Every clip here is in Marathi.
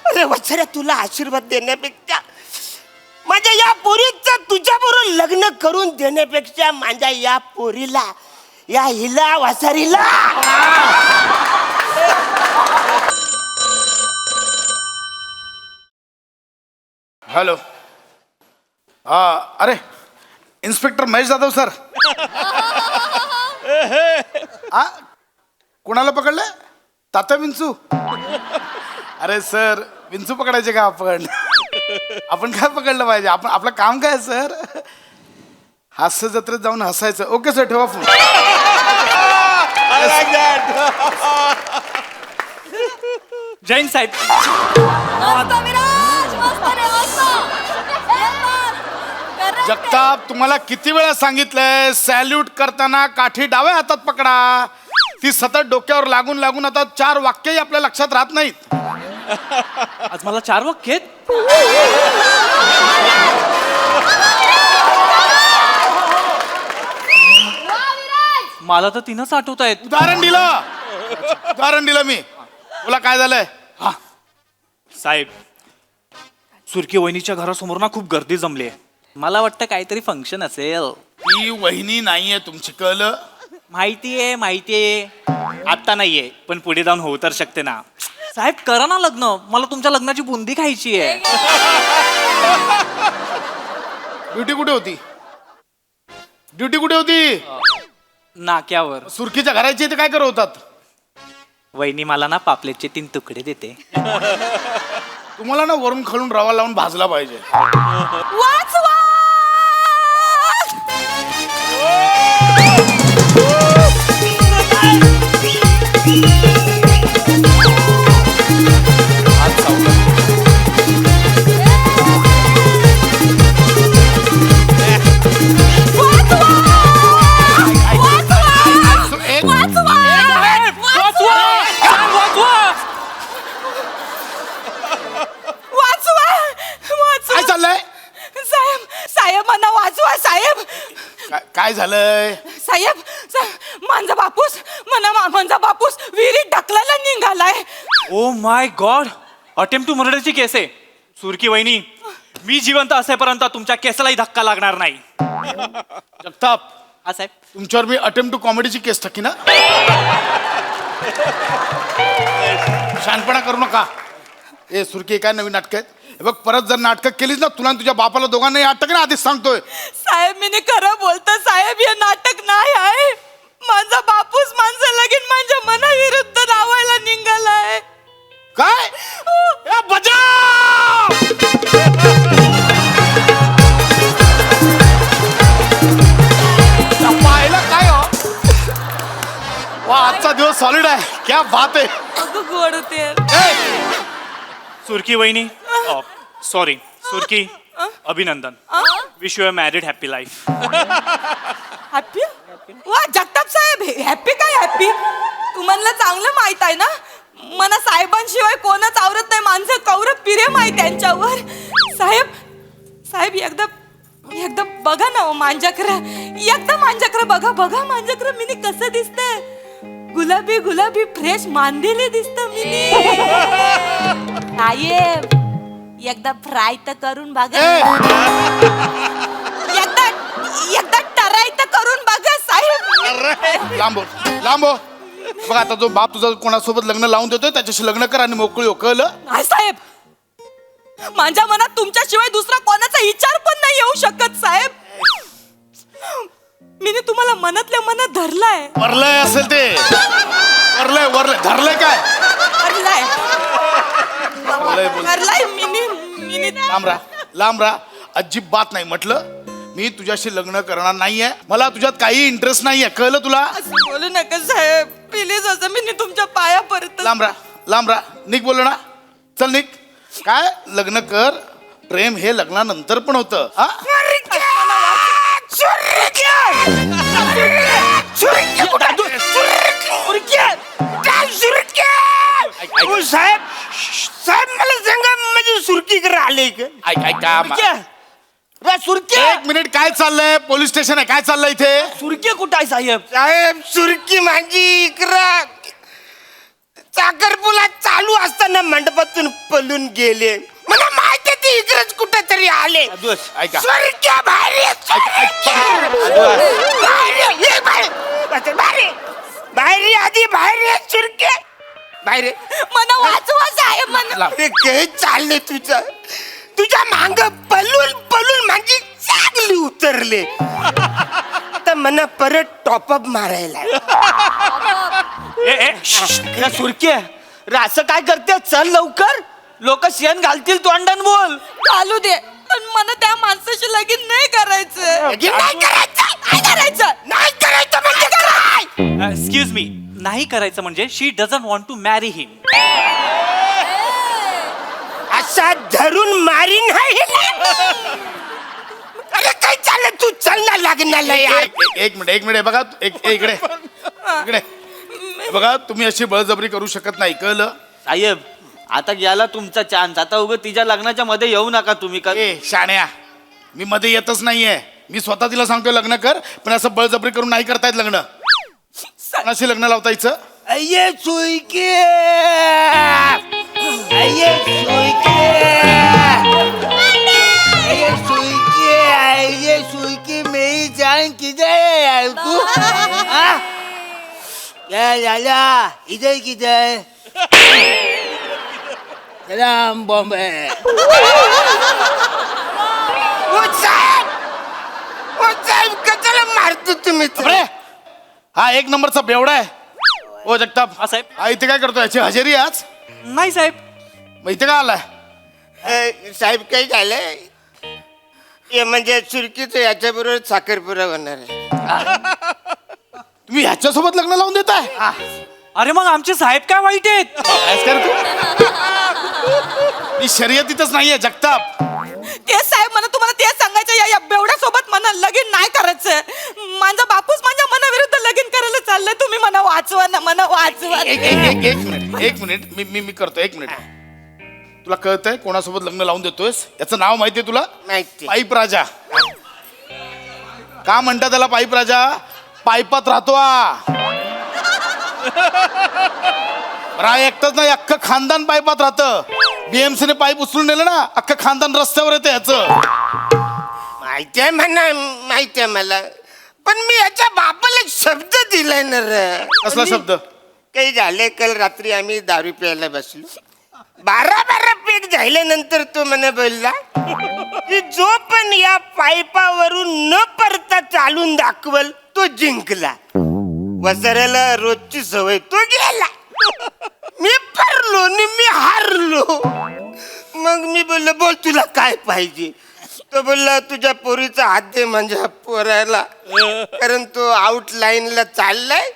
अरे वत्सऱ्या, तुला आशीर्वाद देण्यापेक्षा माझ्या या पोरीचं तुझ्याबरोबर लग्न करून देण्यापेक्षा माझ्या या पोरीला, या हिला वासारीला हॅलो. अरे इन्स्पेक्टर महेश जाधव सर. कुणाला पकडलं? तात्या विंचू. अरे सर, विंचू पकडायचे का आपण? आपण काय पकडलं पाहिजे? आपण आपलं काम काय सर? हास्य जत्रेत जाऊन हसायचं. ओके सर, ठेवा फोन. जैन साहेब. जगताप, तुम्हाला किती वेळा सांगितलंय सॅल्यूट करताना काठी डाव्या हातात पकडा. ती सतत डोक्यावर लागून लागून आता 4 वाक्यही आपल्या लक्षात राहत नाहीत. आज मला 4 वाक्य आहेत. मला तर 3च आठवत आहेत. उदाहरण दिलं मी. तुला काय झालंय? हा साहेब, सुरकी वहिनीच्या घरासमोर ना खूप गर्दी जमली आहे. मला वाटतं काहीतरी फंक्शन असेल. ती वहिनी नाहीये तुमची, कळलं? माहितीये. आता नाहीये, पण पुढे जाऊन होऊ तर शकते ना. साहेब करा ना लग्न, मला तुमच्या लग्नाची बुंदी खायची आहे. ड्युटी कुठे होती? नाक्यावर. सुरकीच्या घराची ते काय करवतात? वहिनी मला ना पापलेटचे 3 तुकडे देते. तुम्हाला ना वरून खालून रवा लावून भाजला पाहिजे. काय चाललंय? साहेब मला वाचवा साहेब. काय झालंय? साहेब, माझा बापूस विहिरीत ढकलायला निघालाय. Oh my god, attempt to मर्डरची केस आहे. सुरकी वहिनी, मी जिवंत असेपर्यंत तुमच्या केसलाही धक्का लागणार नाही. जगताप, हा साहेब. तुमच्यावर मी अटेम्प्ट टू कॉमेडीची केस टाकी ना. शहाणपणा करू नका. ए सुरकी, काय नवीन नाटक आहेत? हे बघ, परत जर नाटक केलीस ना, तुला तुझ्या बापाला दोघांनाही अटक ना. आधीच सांगतोय साहेब, मी खरं बोलतो साहेब, हे नाटक नाही आहे. माझा बापूस माझं लगीन माझ्या मनाविरुद्ध लावायला निघालाय. काय? ए, बजाव! पाहिलं काय हो? वा, आजचा दिवस सॉलिड आहे. क्या बात आहे. अगं गोड होते. सुरकी वहिनी, सॉरी सुरकी, अभिनंदन. Wish you a married happy life. Happy? वा जगताप साहेब, हॅपी काय हॅपी? तुम्हाला चांगलं माहित आहे ना, मला साहेबांशिवाय कोणच आवरत नाही. माणसं कौरव प्रेम आहे त्यांच्यावर. साहेब एकदा बघा ना माझ्याकडे. एकदा माझ्याकडे बघा माझ्याकडे मिनी कसं दिसतंय. गुलाबी फ्रेश मांदेले दिसत मिनी. साहेब, एकदा फ्राय तर करून बघा. एकदा टराई तर करून बघा साहेब. लांबो. बघ, आता जो बाप तुझा कोणासोबत लग्न लावून देतोय त्याच्याशी लग्न कर आणि मोकळी हो, कळलं? नाही साहेब, माझ्या मनात तुमच्याशिवाय दुसरा कोणाचा विचार पण नाही येऊ शकत साहेब. मी तुम्हाला मनातल्या मनात धरलाय. वरलंय असेल ते. वरलंय धरलंय काय? धरलाय मिनी. लांब राहा. अजिबात नाही म्हटलं. मी तुझ्याशी लग्न करणार नाहीये. मला तुझ्यात काही इंटरेस्ट नाहीये, कळलं तुला? असं बोलू नका साहेब, प्लीज. असं मी तुमच्या पाया परत. लांब राहा. निक बोललो ना. चल निक. काय लग्न कर. प्रेम हे लग्नानंतर पण होतं. साहेब मला सांगा, माझी सुरकी कर आले का? सुरकी, एक मिनिट. काय चाललंय? पोलीस स्टेशन आहे. काय चाललंय इथे? सुरकी कुठं आहे साहेब? साहेब, सुरकी माझी इकडं साखरपुला पळून गेले. मला माहिती आहे ते इकडेच कुठेतरी आले. ऐका. स्वर्गीय बाहेर ये, बाहेर ये, आधी बाहेर ये, स्वर्गीय बाहेर ये. मला वाचवा साहेब मला. अरे काय चाललंय तुझ्या मांग पलून पलून माझी चांगली उतरले. आता मला परत टॉपअप मारायला. सुरके असं काय करते? चल लवकर, लोक शेण घालतील तोंडान. बोल. चालू दे, पण मला त्या माणसाशी लगीन नाही करायचं. नाही करायचं, काय करायचं? नाही करायचं म्हणजे काय? एक्सक्यूज मी, नाही करायचं म्हणजे शी डझंट वॉन्ट टू मॅरी हिम. असा धरून मारीन आहे. अरे काय चाललं? तू चल ना लग्नाला यार. एक मिनिट बघा. इकडे इकडे बघा, तुम्ही अशी बळजबरी करू शकत नाही, कळलं? साहेब आता गेला तुमचा चान्स. आता उगं तिच्या लग्नाच्या मध्ये येऊ नका तुम्ही. ए शाण्या, मी मध्ये येतच नाहीये. मी स्वतः तिला सांगतोय लग्न कर, पण असं बळजबरी करून नाही करतायत लग्न. कोणाशी लग्न लावतायचं? अय्ये सुईके, अय्ये सुईके, अय्ये सुईके, अय्ये सुईके, मेरी जान किधर है यार तू? हाँ? क्या लाला, इधर किधर? सलाम बॉम्बे. साहेब कशाला मारतो तुम्ही? अरे हा एक नंबरचा बेवडा आहे. ओ जगताप, हा, साहेब. हा इथे काय करतो? याची हजेरी आहे आज? नाही साहेब. मग इथे काय आलाय? साहेब काही झालंय हे म्हणजे सुरकीचं याच्याबरोबर साखरपुरा होणार आहे. तुम्ही ह्याच्यासोबत लग्न लावून देताय? अरे मग आमचे साहेब काय वाईट आहेत? कायच कर तू? मी शर्यतीतच नाहीये जगताप. तेच साहेब, मला तुम्हाला तेच सांगायचं. या बेवड्या सोबत मला लगीन नाही करायचं. माझा बापूस माझ्या मनाविरुद्ध लगीन करायला चाललंय. तुम्ही मला वाचवा ना, मला वाचवा. एक मिनिट मी करतो. एक मिनिट. तुला कळतंय कोणासोबत लग्न लावून देतोयस? याचं नाव माहितीये तुला? माहिती. पाईप राजा. का म्हणतात त्याला पाईप राजा? पाईपात राहतो हा. बरं, एकटाच नाही, अख्खं खानदान पाईपात राहतं. BMC ने पाईप उचलून नेलं ना, अख्खं खानदान रस्त्यावर येतं ह्याचं. माहिती आहे म्हणा, माहिती आहे मला, पण मी याच्या बापाला एक शब्द दिलाय ना रे. कसला शब्द? काही झाले, काल रात्री आम्ही दारू प्यायला बसलो. 12 पेट झाल्यानंतर तो मला बोलला की जो पण या पाईपावरून न परता चालून दाखवल तो जिंकला. वसाऱ्याला रोजची सवय, तो गेला. मी परलो आणि मी हारलो. मग मी बोललो, बोल तुला काय पाहिजे? तो बोलला, तुझ्या पोरीचा हात दे माझ्या पोराला, कारण तो आउट लाईनला चाललाय.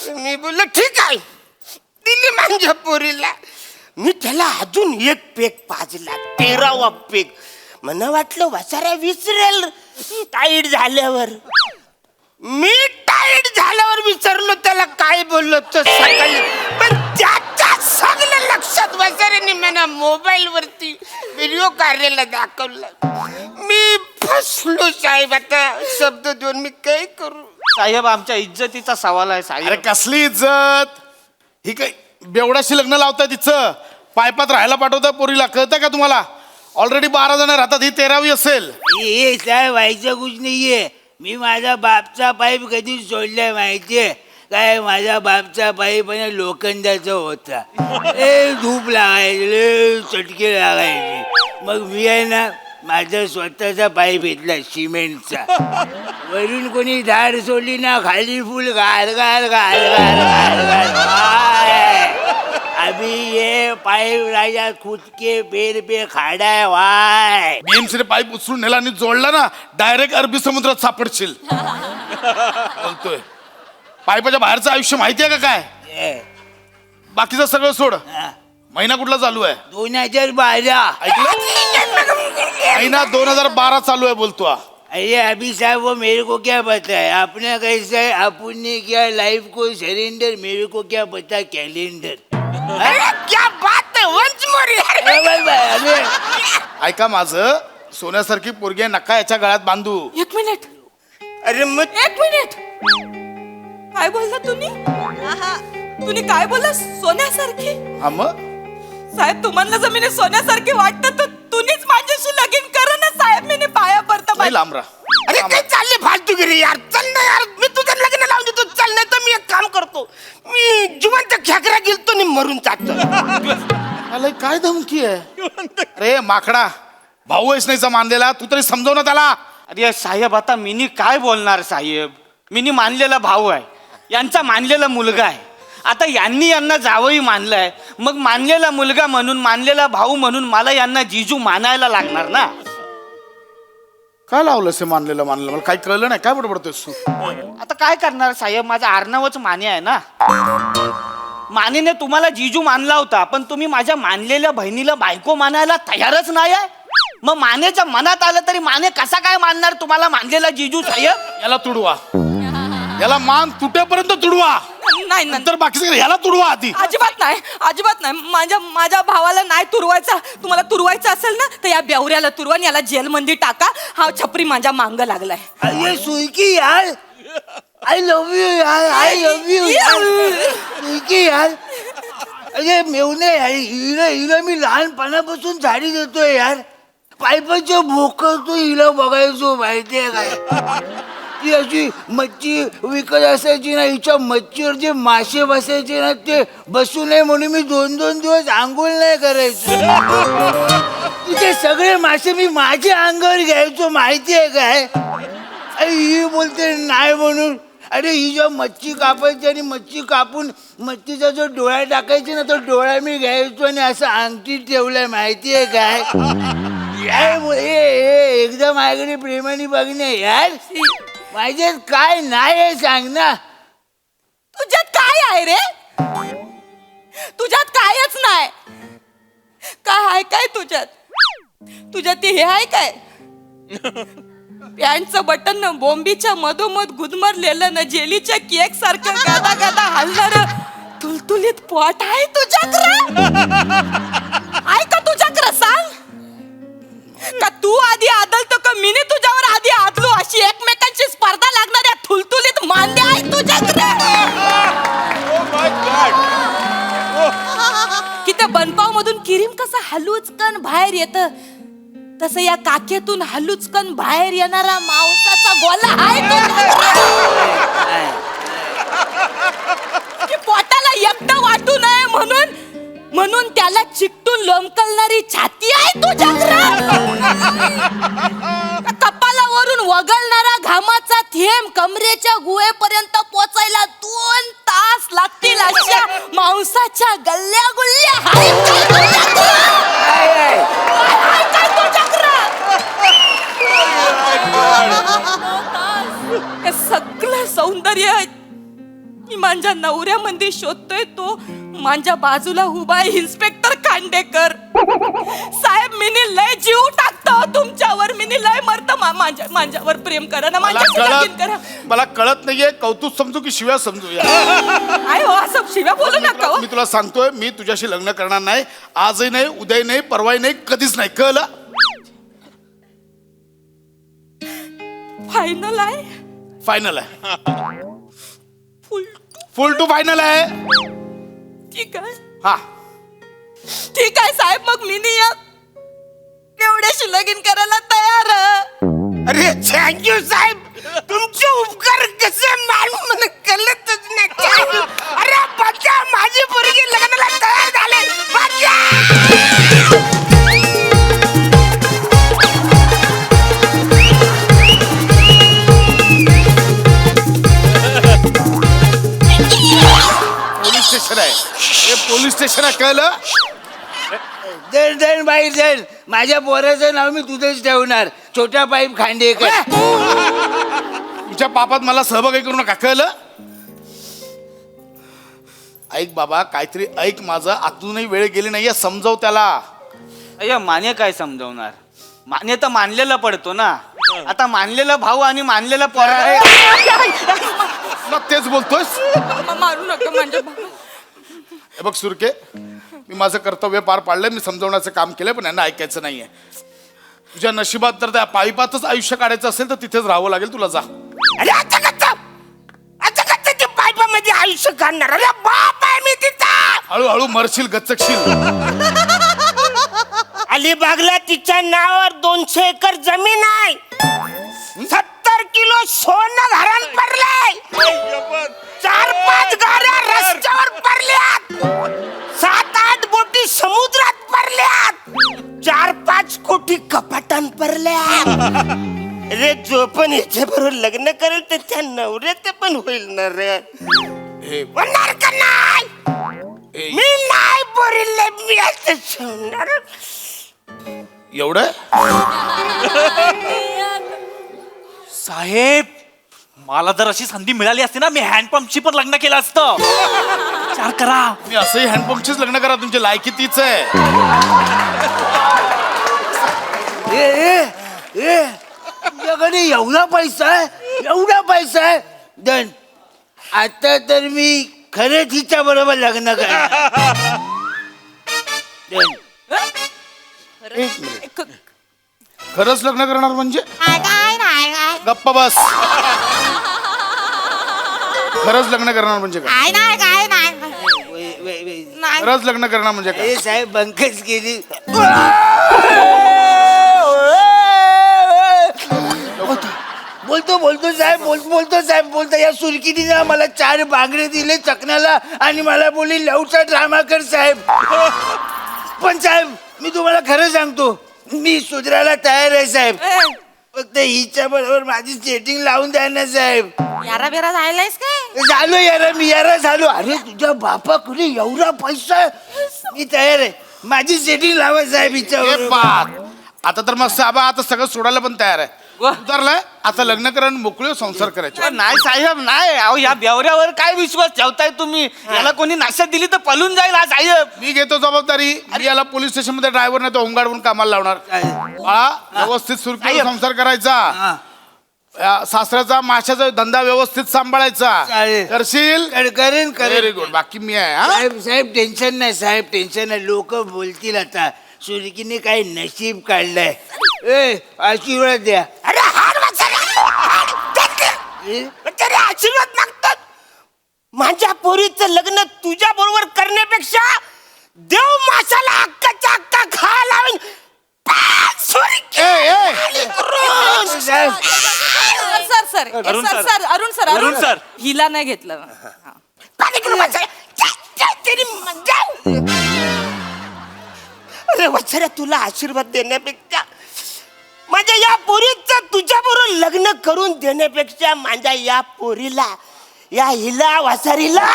मी बोललो ठीक आहे, दिली माझ्या पोरीला. मी त्याला अजून एक पेक पाजला, 13वा पेक. मला वाटलं वसाऱ्या विसरेल टाईट झाल्यावर. मी टाईट झाल्यावर विचारलो त्याला काय बोललो तो सकाळी, पण त्याच्या सगळं लक्षात वसाऱ्याने मला मोबाईल वरती व्हिडिओ काढलेला दाखवला. मी फसलो साहेब. आता शब्द देऊन मी काय करू? साहेब आमच्या इज्जतीचा सवाल आहे अरे साहेब. कसली इज्जत? ही काय बेवडाशी लग्न लावताय तिचं? पायपात राहायला पाठवता पोरीला, कळतंय का तुम्हाला? ऑलरेडी 12 जण राहतात, ही 13वी असेल. हे साहेब व्हायचं कुछ नाहीये. मी माझा बापचा पाईप कधी सोडलाय माहितीये काय? माझ्या बापचा पाईप आणि लोखंडाचा होता. धूप लागायचे, चटके लागायचे. मग मी आहे ना माझा स्वतःचा पाईप घेतला सिमेंटचा. वरून कोणी धार सोडली ना, खाली फुल घाल घाल घाल घाल घाल घाल. अभी ये पाईप राजा खुद के पेड़ पे खाड़ा है वाय. BMC ने पाईप उचलून नेला आणि जोडला ना, डायरेक्ट अरबी समुद्रात सापडशील. बोलतोय पाईपाच्या बाहेरचं आयुष्य माहितीये का काय? बाकीचं सगळं सोड. महिना कुठला चालू आहे? 2012. ऐकलं? महिना 2012 चालू आहे बोलतो हा. अरे अभी साहब वो मेरे को क्या पता है? आपने कैसे है, अपन ने क्या लाइफ को सरेंडर, मेरे को क्या पता कैलेंडर. अरे क्या बात है, वंस मोर यार. ऐका माझं, सोन्यासारखी पोरगी आहे, नका याच्या गळ्यात बांधू. एक मिनिट, अरे मग एक मिनिट. काय बोलला तुम्ही? तुम्ही काय बोलला? सोन्यासारखी? हा मग साहेब तुम्हाला जमिनी सोन्यासारखी वाटतं तर तुम्हीच माझ्याशी लगीन करा ना साहेब. मी पाया पडता नाही लांब राहा. अरे काय चालले फालतूगिरी यार. चल ना यार, मी तुझं लग्न लावून देतो. चल, नाही तर मी एक काम करतो, मी जिवंत खेकरा गेलतो आणि मरून जातो. अरे काय धमकी आहे? अरे माकडा, भाऊ आहेस नाहीचा मानलेला, तू तरी समजव ना त्याला. अरे साहेब, आता मिनी काय बोलणार साहेब? मिनी मानलेला भाऊ आहे, यांचा मानलेला मुलगा आहे. आता यांना जावई मानलंय, मग मानलेला मुलगा म्हणून, मानलेला भाऊ म्हणून मला यांना जिजू मानायला लागणार ना. काय लावलंस हे मानलेलं मानलेलं? मला काही कळलं नाही. काय बडबडतोयस तू? आता काय करणार साहेब, माझं आडनावच माने आहे ना. मानेने तुम्हाला जिजू मानला होता, पण तुम्ही माझ्या मानलेल्या बहिणीला बायको मानायला तयारच नाही आहे. मग मानेच्या मनात आलं तरी माने कसा काय मानणार तुम्हाला मानलेला जिजू साहेब? याला तुडवा, याला मान तुटेपर्यंत तुडवा, नाही नंतर बाकीचं याला तुडवा आधी. अजिबात नाही, अजिबात नाही. माझ्या भावाला नाही तुरवायचा. तुम्हाला तुरवायचं असेल ना तर या बेवऱ्याला तुरवा आणि याला जेलमध्ये टाका. हा छपरी माझ्या मांग लागलाय. अरे सुईकी यार, आय लव्ह यू यार, आय लव्ह यू यार, सुईकी यार. अरे मेवणे यार, हिला मी लहानपणापासून झाडी देतोय यार. पायपाच्या भोकरतो हिला बघायचो, माहितीये काय? ती अशी मच्छी विकत असायची ना, हिच्या मच्छीवर जे मासे बसायचे ना, ते बसू नये म्हणून मी 2-2 दिवस आंघोळ नाही करायचो. तिथे सगळे मासे मी माझ्या अंगावर घ्यायचो, माहितीये काय? अरे ही बोलते नाही म्हणून. अरे ही जेव्हा मच्छी कापायची आणि मच्छी कापून मच्छीचा जो डोळा टाकायचे ना, तो डोळा मी घ्यायचो आणि असं अंगठी ठेवलाय, माहितीये काय? एकदा माझ्याकडे प्रेमाने बघणे यार. माझ्यात काय नाही आहे सांग ना. तुझ्यात काय आहे रे? तुझ्यात कायच नाही. काय आहे काय तुझ्यात? तुझ्यात ते हे आहे काय? पॅन्टचं बटन न बोंबीच्या मधोमध गुदमरलेलं ना, जेलीच्या केक सारखं गादा गादा हलणार तुलतुलीत पोट आहे तुझ्याकडे? आहे का तुझ्याकडे? सांग का तू आधी आदलतो का मीने तुझ्यावर आधी आदलो? अशी एकमेकांची स्पर्धा लागणाऱ्या थुलतुलीत मांद्या आहे तुझ्याकडे? की त्या बनपाव मधून किरीम कसं हलुचकन बाहेर येत, तसं या काखेतून हलुचकन बाहेर येणारा मांसाचा गोला आहे की पोटाला एकटं वाटू नये म्हणून त्याला चिकटून लोंबकलणारी छाती आहे तुझ्याकडे? कपालावरून वगळणारा घामाचा थेंब कमरेच्या गुहेपर्यंत पोचायला 2 तास लागतील अशा मांसाच्या गल्ल्या गुल्ल्या आहेत काय तुझ्याकडे? हे सगळं सौंदर्य मी माझ्या नवऱ्यामध्ये शोधतोय. तो माझ्या बाजूला उभा आहे इन्स्पेक्टर खांडेकर साहेब. मिनी लय जीव टाकतो तुमच्यावर, मिनी लय मरत. माझ्यावर प्रेम करा ना, माझ्याशी लगीन करा. मला कळत नाहीये, कौतुक समजू की शिव्या समजूया? काय हो असं शिव्या बोलू नका हो. मी तुला सांगतोय, मी तुझ्याशी लग्न करणार नाही. आजही नाही, उद्याही नाही, परवाही नाही, कधीच नाही. कळलं? फायनल आहे? फायनल आहे. फुल फुल टू फायनल आहे. ठीक आहे, हा ठीक आहे साहेब. मग मिनी या एवढ्याशी लगीन करायला तयार. अरे थँक्यू साहेब, तुमचे उपकार कसे मानू मला कळतच नाही. Thank you. अरे बच्चा, माझी पोरगी लग्नाला तयार झाले. बच्चा! पोलीस स्टेशन आहे, हे पोलीस स्टेशन आहे. कळलं? दर बाई दर, माझ्या पोराचं नाव मी तुझंच ठेवणार, छोटा पाईप खांडेकर. तुमच्या पापात मला सहभागी करू नका. कळलं? ऐक बाबा, काहीतरी ऐक माझं. आतूनही वेळ गेली नाहीये, समजव त्याला. अय्या माने काय समजवणार? माने तर मानलेला पडतो ना. आता मानलेला भाऊ आणि मानलेला पोरगा. ना तेच बोलतोयस. मारू नका म्हणजे. हे बघ सुरके, मी माझं कर्तव्य पार पाडलंय. मी समजवण्याचं काम केलंय, पण यांना ऐकायचं नाहीये. तुझ्या नशिबात जर त्या पाईपातच आयुष्य काढायचं असेल तर तिथेच राहावं लागेल तुला. जा. अरे अच्छा कच्चा ते पाईपामध्ये मध्ये आयुष्य काढणार. अरे बाप आहे मी तिचा. हळूहळू मरशील, गच्चकशील. अलिबागला तिच्या नावावर 200 एकर जमीन आहे. 70 किलो सोनं घरात पडलंय. 4-5 गाड्या रस्त्यावर पडल्यात. 7-8 बोटी समुद्रात पडल्यात. 4-5 कोटी कपाटान पडल्यात. रे जो पण याच्या बरोबर लग्न करेल तर त्या नवऱ्याचं पण होईल ना रे. होणार का नाही? मी नाही बोरिले, मी असं सोडणार. एवढं साहेब, मला जर अशी संधी मिळाली असती ना, मी हँडपंपशी पण लग्न केलं असतं. विचार करा. मी असंही हँडपंपचीच लग्न करा, तुमची लायकी तीच आहे. तुझ्याकडे एवढा पैसा आहे, एवढा पैसा आहे. दन आता तर मी खरंच हिच्या बरोबर लग्न करणार. डन. खरंच लग्न करणार म्हणजे? गप्पा बस. खरंच लग्न करणार म्हणजे काय? खरंच लग्न करणार म्हणजे काय? ए साहेब, बंकच केली. बोलतो साहेब बोलतो. या सुरकिनीने मला 4 बांगडे दिले चकण्याला आणि मला बोलली लवचा ड्रामा कर साहेब. पण साहेब, मी तुम्हाला खरं सांगतो, मी सुधरायला तयार आहे साहेब. फक्त हिच्या बरोबर माझी सेटिंग लावून द्या ना साहेब. यारा बेरा जायलायस काय? झालो यारा, मी यारा झालो. अरे तुझ्या बापाकडे एवढा पैसा आहे, मी तयार आहे. माझी सेटिंग लावा साहेब हिच्या हे बरोबर. बात. आता तर मग साबा आता सगळं सोडायला पण तयार आहे. उतरलाय आता, लग्न करा आणि मोकळे संसार करायचे. नाही साहेब, नाही. अहो, या बेवऱ्यावर काय विश्वास ठेवताय तुम्ही? याला कोणी नाश्यात दिली तर पळून जाईल हा साहेब. मी घेतो जबाबदारी. मी याला पोलीस स्टेशन मध्ये ड्रायव्हर नाही तर होमगार्ड म्हणून कामाला लावणार. बाळा, व्यवस्थित सुरक्षित संसार करायचा. हा. या सासऱ्याचा माशाचा धंदा व्यवस्थित सांभाळायचा. चालेल. करशील? करेन व्हेरी गुड. बाकी मी आहे. हा? साहेब टेन्शन नाही साहेब, टेन्शन नाही. लोक बोलतील आता सुरकीने काय नशीब काढलंय. ए आशीर्वाद द्या. अरे हाड वाचायला, हाड. तरी आशीर्वाद मागतात. माझ्या पोरीचं लग्न तुझ्या बरोबर करण्यापेक्षा देव माशाला अक्काच्या अक्का खा लावीन. साहेब अरुण सर. हिला नाही घेतलं. अरे वत्सऱ्या, तुला आशीर्वाद देण्यापेक्षा माझ्या या पोरीचं तुझ्या बरोबर लग्न करून देण्यापेक्षा माझ्या या पोरीला, या हिला वासारीला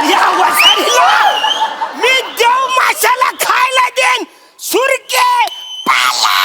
या वासारीला मी देव माशाला खायला देन. सुरके पाला.